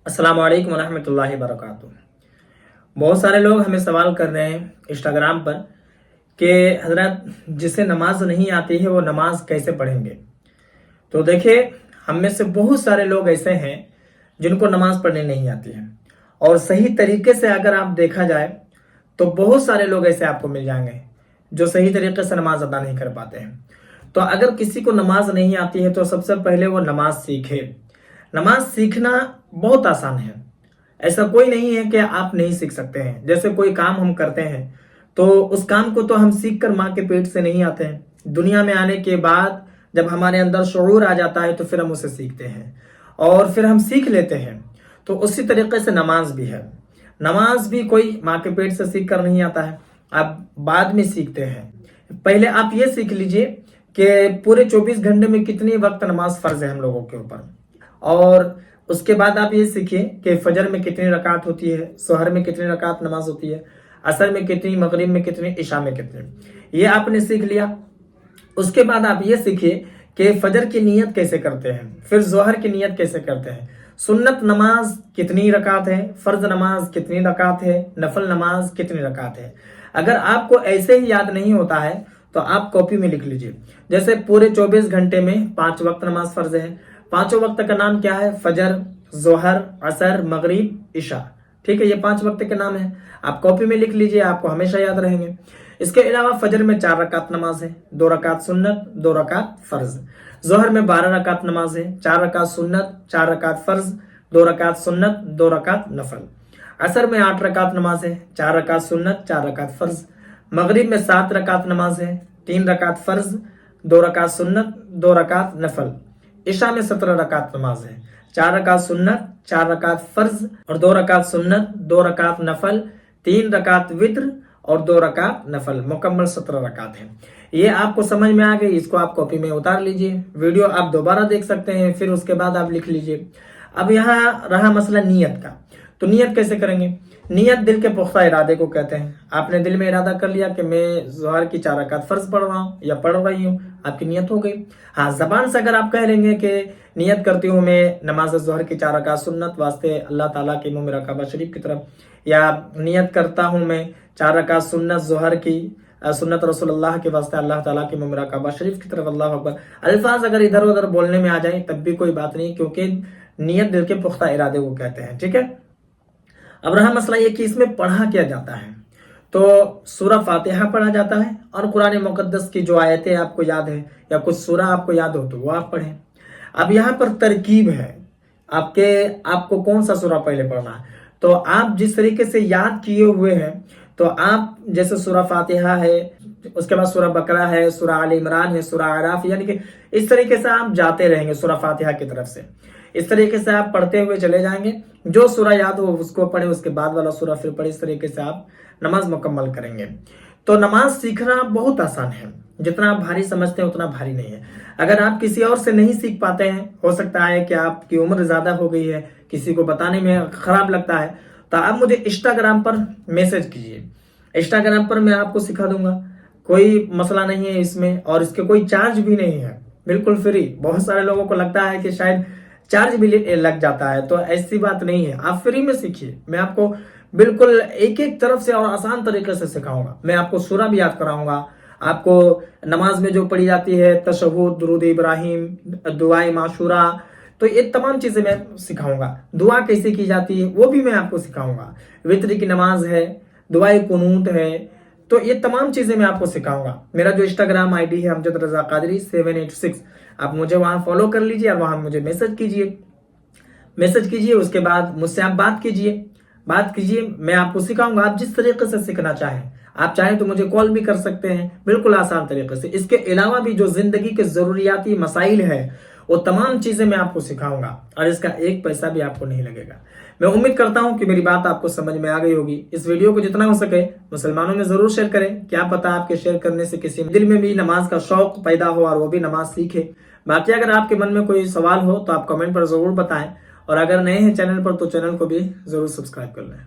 अस्सलाम वालेकुम वरहमतुल्लाहि वबरकातुहू। बहुत सारे लोग हमें सवाल कर रहे हैं इंस्टाग्राम पर कि हजरत जिसे नमाज नहीं आती है वो नमाज कैसे पढ़ेंगे। तो देखिए, हम में से बहुत सारे लोग ऐसे हैं जिनको नमाज पढ़ने नहीं आती है, और सही तरीके से अगर आप देखा जाए तो बहुत सारे लोग ऐसे आपको मिल जाएंगे जो सही तरीके से नमाज अदा नहीं कर पाते हैं। तो अगर किसी को नमाज नहीं आती है तो सबसे पहले वो नमाज सीखे। नमाज सीखना बहुत आसान है, ऐसा कोई नहीं है कि आप नहीं सीख सकते हैं। जैसे कोई काम हम करते हैं तो उस काम को तो हम सीख कर माँ के पेट से नहीं आते हैं, दुनिया में आने के बाद जब हमारे अंदर शऊर आ जाता है तो फिर हम उसे सीखते हैं और फिर हम सीख लेते हैं। तो उसी तरीके से नमाज भी है। नमाज भी कोई माँ के पेट से सीख कर नहीं आता है, आप बाद में सीखते हैं। पहले आप ये सीख लीजिए कि पूरे 24 घंटे में कितनी वक्त नमाज फर्ज है हम लोगों के ऊपर, और उसके बाद आप ये सीखिए कि फजर में कितनी रकात होती है, सुहर में कितनी रकात नमाज होती है, असर में कितनी, मगरिब में कितनी, इशा में कितनी। ये आपने सीख लिया। उसके बाद आप ये सीखिए कि फजर की नियत कैसे करते हैं, फिर जोहर की नियत कैसे करते हैं, सुन्नत नमाज कितनी रकात है, फर्ज नमाज कितनी रकात है, नफल नमाज कितनी रकात है। अगर आपको ऐसे ही याद नहीं होता है तो आप कॉपी में लिख लीजिए। जैसे पूरे 24 घंटे में 5 वक्त नमाज फर्ज है। पांचों वक्त का नाम क्या है? फजर, जोहर, असर, मगरिब, इशा। ठीक है, ये 5 वक्त के नाम है। आप कॉपी में लिख लीजिए, आपको हमेशा याद रहेंगे। इसके अलावा फजर में 4 रकात नमाज है, 2 रकात सुन्नत, 2 रकात फर्ज। जोहर में 12 रकात नमाज है, 4 रकात सुन्नत, 4 रकात फर्ज, 2 रकात सुन्नत, 2 रकात नफल। असर में 8 रकात नमाज है, 4 रकात सुन्नत, 4 रकात फर्ज। मगरिब में 7 रकात नमाज है, 3 रकात फर्ज, 2 रकात सुन्नत, 2 रकात नफल। इशा में 17 रकात नमाज है, 4 रकात सुन्नत, 4 रकात फर्ज और 2 रकात सुन्नत, 2 रकात नफल, 3 रकात वित्र और 2 रकात नफल। मुकम्मल 17 रकात है। ये आपको समझ में आ गई, इसको आप कॉपी में उतार लीजिए। वीडियो आप दोबारा देख सकते हैं, फिर उसके बाद आप लिख लीजिए। अब यहाँ रहा मसला नियत का, तो नियत कैसे करेंगे? नियत दिल के पुख्ता इरादे को कहते हैं। आपने दिल में इरादा कर लिया कि मैं जोहर की 4 रकात फर्ज पढ़ रहा हूँ या पढ़ रही हूँ, आपकी नियत हो गई। हाँ, जबान से अगर आप कह लेंगे कि नियत करती हूँ मैं नमाज जोहर की 4 रकात सुन्नत वास्ते अल्लाह ताला के मुँह में रकाबा शरीफ की तरफ, या नियत करता हूँ मैं 4 रकात सुन्नत जोहर की सुन्नत रसूलुल्लाह के वास्ते अल्लाह ताला के मुँह में रकाबा शरीफ की तरफ, अल्लाह अकबर। अल्फाज अगर इधर उधर बोलने में आ जाए तब भी कोई बात नहीं, क्योंकि नियत दिल के पुख्ता इरादे को कहते हैं। ठीक है, अब रहा मसला ये कि इसमें पढ़ा क्या जाता है। तो सूरह फातिहा पढ़ा जाता है और कुरान मुकद्दस की जो आयतें आपको याद है या कुछ सूरह आपको याद हो तो वो आप पढ़ें। अब यहाँ पर तरकीब है आपको कौन सा सूरह पहले पढ़ना है। तो आप जिस तरीके से याद किए हुए हैं, तो आप जैसे सूरह फातिहा है, उसके बाद सूरह बकरा है, सूरह आल इमरान है, सूरह आराफ, यानी कि इस तरीके से आप जाते रहेंगे सूरह फातिहा की तरफ से। इस तरीके से आप पढ़ते हुए चले जाएंगे, जो सूरह याद हो उसको पढ़े, उसके बाद वाला सूरह फिर पढ़े। इस तरीके से आप नमाज मुकम्मल करेंगे। तो नमाज सीखना बहुत आसान है, जितना आप भारी समझते हैं उतना भारी नहीं है। अगर आप किसी और से नहीं सीख पाते हैं, हो सकता है कि आपकी उम्र ज्यादा हो गई है, किसी को बताने में खराब लगता है, तो आप मुझे इंस्टाग्राम पर मैसेज कीजिए। इंस्टाग्राम पर मैं आपको सिखा दूंगा, कोई मसला नहीं है इसमें, और इसके कोई चार्ज भी नहीं है, बिल्कुल फ्री। बहुत सारे लोगों को लगता है कि शायद चार्ज भी लग जाता है, तो ऐसी बात नहीं है। आप फ्री में सीखिए, मैं आपको बिल्कुल एक एक तरफ से और आसान तरीके से सिखाऊंगा। मैं आपको सूरह भी याद कराऊंगा, आपको नमाज में जो पढ़ी जाती है तशहुद, दुरूद इब्राहिम, दुआए माशूरा, तो ये तमाम चीजें मैं सिखाऊंगा। दुआ कैसे की जाती है वो भी मैं आपको सिखाऊंगा। वित्र की नमाज है, दुआए कुनूत है, तो ये तमाम चीजें मैं आपको सिखाऊंगा। मेरा जो इंस्टाग्राम आईडी है अमजद रजा कादरी 786, आप मुझे वहां फॉलो कर लीजिए और वहां मुझे मैसेज कीजिए। उसके बाद मुझसे आप बात कीजिए, मैं आपको सिखाऊंगा। आप जिस तरीके से सीखना चाहें, आप चाहें तो मुझे कॉल भी कर सकते हैं, बिल्कुल आसान तरीके से। इसके अलावा भी जो जिंदगी के जरूरियाती मसाइल है वो तमाम चीजें मैं आपको सिखाऊंगा, और इसका एक पैसा भी आपको नहीं लगेगा। मैं उम्मीद करता हूं कि मेरी बात आपको समझ में आ गई होगी। इस वीडियो को जितना हो सके मुसलमानों में जरूर शेयर करें, क्या पता आपके शेयर करने से किसी दिल में भी नमाज का शौक पैदा हो और वो भी नमाज सीखे। बाकी अगर आपके मन में कोई सवाल हो तो आप कमेंट पर जरूर बताएं, और अगर नए हैं चैनल पर तो चैनल को भी जरूर सब्सक्राइब कर लें।